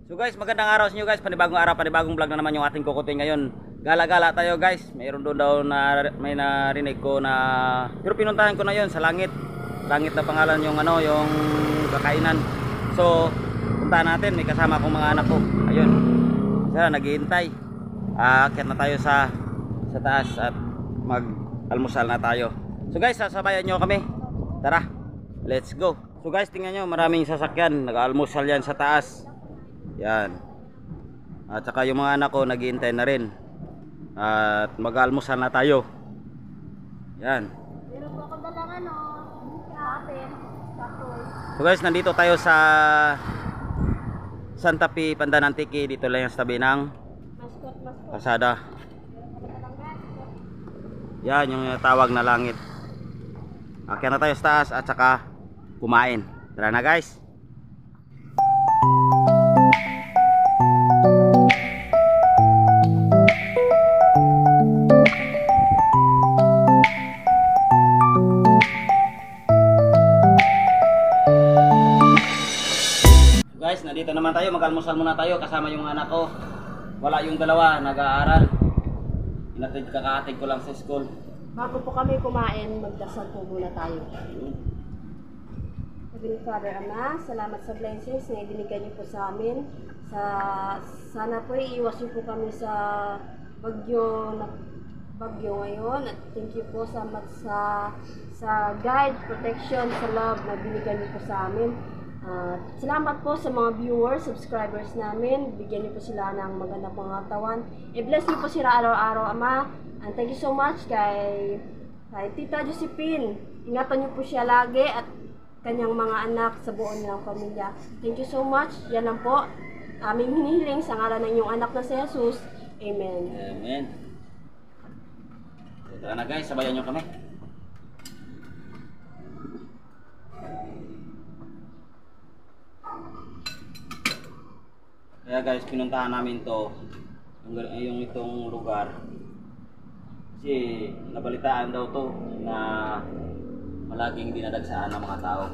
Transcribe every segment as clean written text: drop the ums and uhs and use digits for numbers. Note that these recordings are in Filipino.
So guys, magandang araw sa inyo guys. Panibagong araw, panibagong vlog na naman yung ating kukutin ngayon. Gala-gala tayo guys. Mayroon doon daw na may narinig ko na, pero pinuntahan ko na yon sa langit. Langit na pangalan yung ano, yung kakainan. So, puntahan natin, may kasama akong mga anak ko. Ayun. Sila naghihintay. Aakyat na tayo sa taas at mag-almusal na tayo. So guys, sasabayan nyo kami. Tara. Let's go. So guys, tingnan nyo, maraming sasakyan. Nag-almusal yan sa taas. Yan. At saka yung mga anak ko naghihintay na rin. At mag-almusal na tayo. Yan. So guys, nandito tayo sa Santa Fe, Pandan Antique. Dito lang yung tabi ng Pasada. Yan yung tawag na langit. Akyat na tayo sa taas at saka kumain. Tara na guys. Guys, nandito naman tayo, mag-almusal muna tayo kasama yung anak ko. Wala yung dalawa, nag-aaral. Kakaatid ko lang sa school. Bago po kami kumain, magdasal po muna tayo. Heavenly Father, Ama, salamat sa blessings na ibinigay niyo po sa amin. Sana po iiwas niyo po kami sa bagyo ngayon. At thank you po sa guide, protection, sa love na binigay niyo po sa amin. Salamat po sa mga viewers, subscribers namin. Bigyan niyo po sila ng magandang pangatawan. I-bless niyo po sila araw-araw, Ama. And thank you so much kay Tita Josephine. Ingatan niyo po siya lagi at kanyang mga anak sa buo nilang pamilya. Thank you so much. Yan lang po. Aming hinihiling sa ngalan ng inyong anak na si Jesus. Amen. Amen. Tara na guys, sabayan niyo kami. Kaya guys, pinuntahan namin to yung itong lugar kasi nabalitaan daw to na malaging dinadagsaan ng mga tao.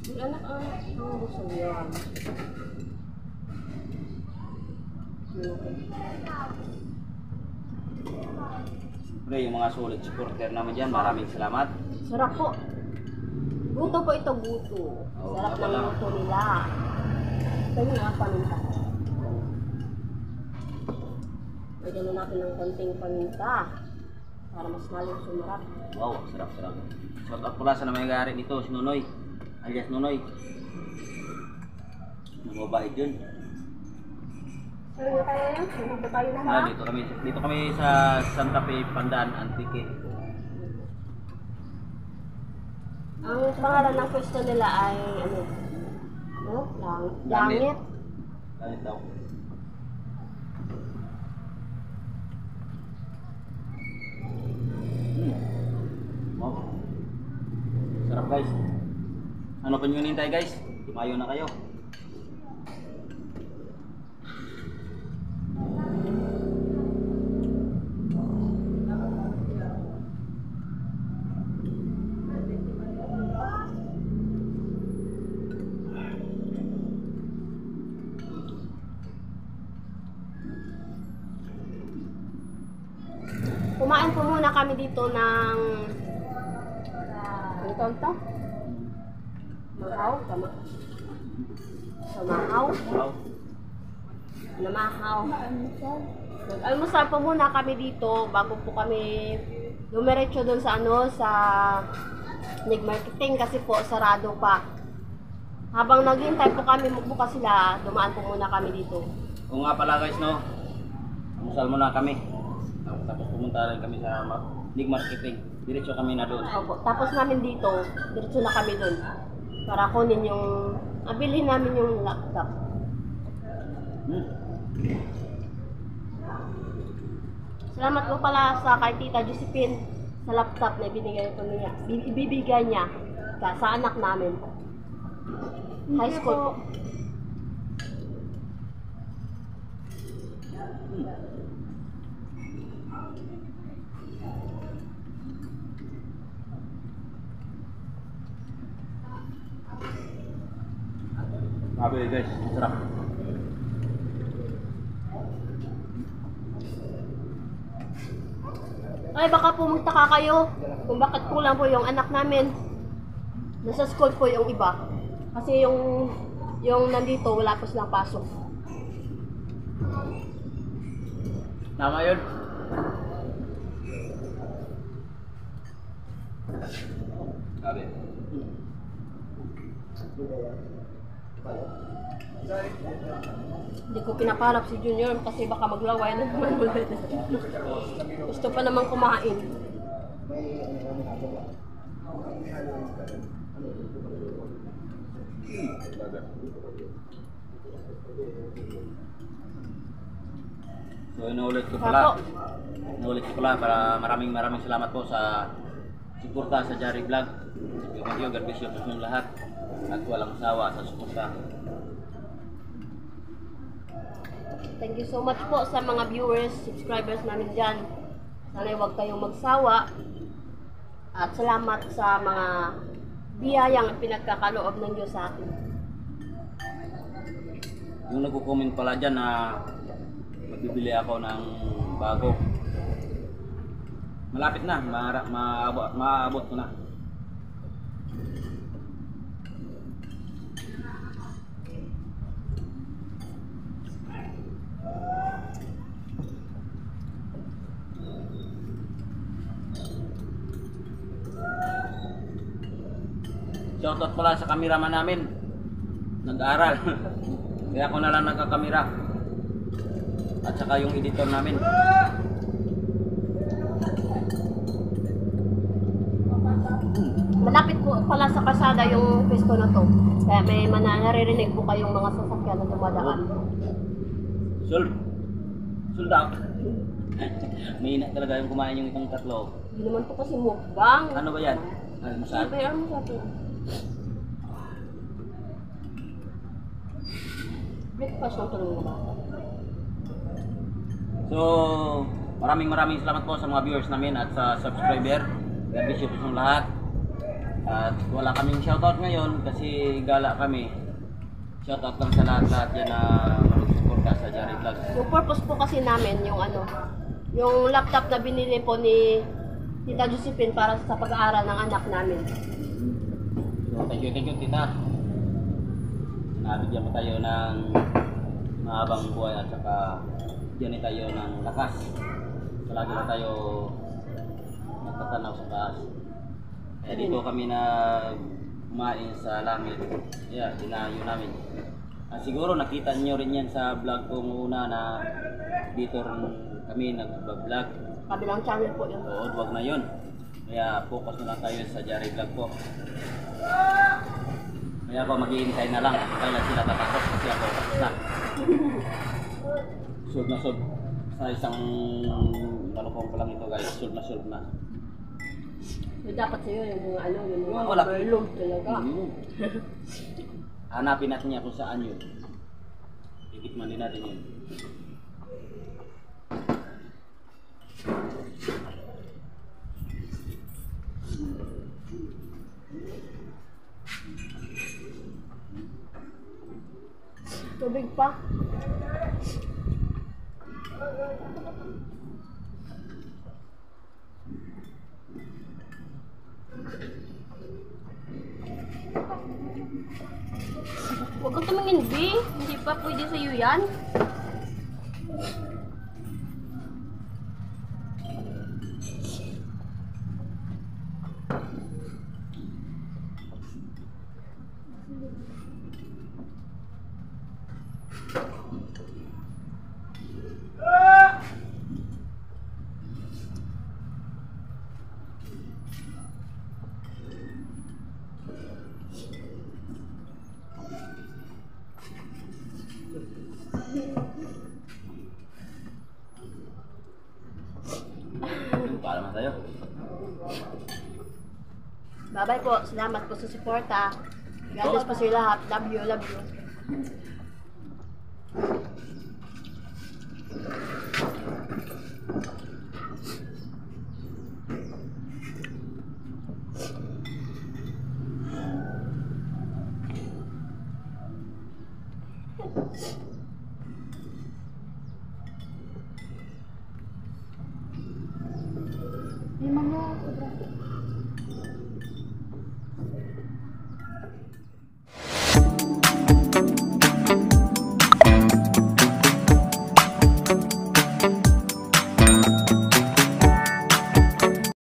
Yung anak-anak ang gusto yan. Siyempre yung mga solid supporter naman dyan, maraming salamat. Sarap po. Guto po ito, guto. Sarap ng guto nila. Ito yung mga paminta. Lagyan na natin ng konting paminta para mas lalong sumarap. Wow, sarap-sarap. Shout out pula sa namayagari nito, si Nonoy, alias Nonoy. Namabait yun. Saan tayo yan? Saan tayo na ha? Dito kami sa Santa Fe, Pandan Antique. Ang pangalan ng pwesto nila ay ano? Langit. Langit daw. Wow. Sarap guys. Ano pa nyo nintay guys? Tumayo na kayo. Kumain po muna kami dito ng ano to? Mahaw? Tama. So, mahaw? Wow. Namahaw. Almusal po muna kami dito bago po kami dumiretso doon sa sa Nig Marketing kasi po sarado pa. Habang naghihintay po kami bukas sila, dumaan po muna kami dito. Kung nga pala guys no, almusal muna kami. Tapos pumunta rin kami sa Big marketing. Diretso kami na doon. Opo. Tapos namin dito, diretso na kami doon. Para kunin yung, bilhin namin yung laptop. Salamat po pala sa kay Tita Josephine sa laptop na ibinigay po niya. Ibibigay niya sa anak namin. High school po. Grabe guys, sarap. Ay, baka po magtaka kayo kung bakit kulang po yung anak namin. Nasa school po yung iba. Kasi yung nandito, wala po silang pasok. Tama yun. Grabe. Hindi ko pinaparap si Junior kasi baka maglaway na naman ulit. Gusto pa naman kumain. So inuulit ko pala. Inuulit ko pala para maraming salamat po sa suporta sa Jari Vlog. Thank you, God bless you po sa lahat. At walang sawa sa suporta. Thank you so much po sa mga viewers, subscribers namin dyan. Sana huwag kayong magsawa. At salamat sa mga biyayang pinagkakaloob ng Diyos sa atin. Yung nagko-comment pala dyan na magbibili ako ng bago. Malapit na, maabot ko na. Shoutout pala sa cameraman namin. Nag-aaral. Kaya ako na lang nagkakamera. At saka yung editor namin. Malapit po pala sa kasada yung pwesto na to. Kaya may naririnig po kayong mga sasakyan na dumadaan. Sold out. Mahina talaga yung kumain yung itong tatlo. Hindi naman po kasi mukbang. Ano ba yan? Almusal? May ano sa atin? Breakfast ng tulong na. So, maraming salamat po sa mga viewers namin at sa subscriber. God bless you po sa lahat. At wala kaming shoutout ngayon kasi gala kami. Shoutout lang sa lahat yan na mag-suporta sa Jari Vlog. Yung purpose po kasi namin, yung laptop na binili po ni Tita Josephine para sa pag-aaral ng anak namin. So, thank you tita. Nabigyan mo tayo ng mahabang buhay at saka bigyan tayo ng lakas. Palagi na tayo magtatanaw sa taas. Kaya dito kami na kumain sa langit. Yeah, dinayo namin. Siguro nakita niyo rin yan sa vlog ko muna na dito rin kami nag-vlog. Kabilang channel po yun. Oo, wag na yun. Kaya focus na lang tayo sa Jari Vlog po. Kaya ako maghihintay na lang. Kaya sila tatakot kasi ako tapos na. Solve na solve. Sa isang malukong pa lang ito guys. Solve na. So, dapat sa'yo yung mga Wala. overload talaga. Hanapin natin niya kung saan yun. Titikman din natin yun. Tubig pa. Huwag kang tumingin, B. Hindi pa pwede sa'yo yan. tayo. Bye-bye po. Salamat po sa suporta. God bless po sa lahat. Love you, love you. May mga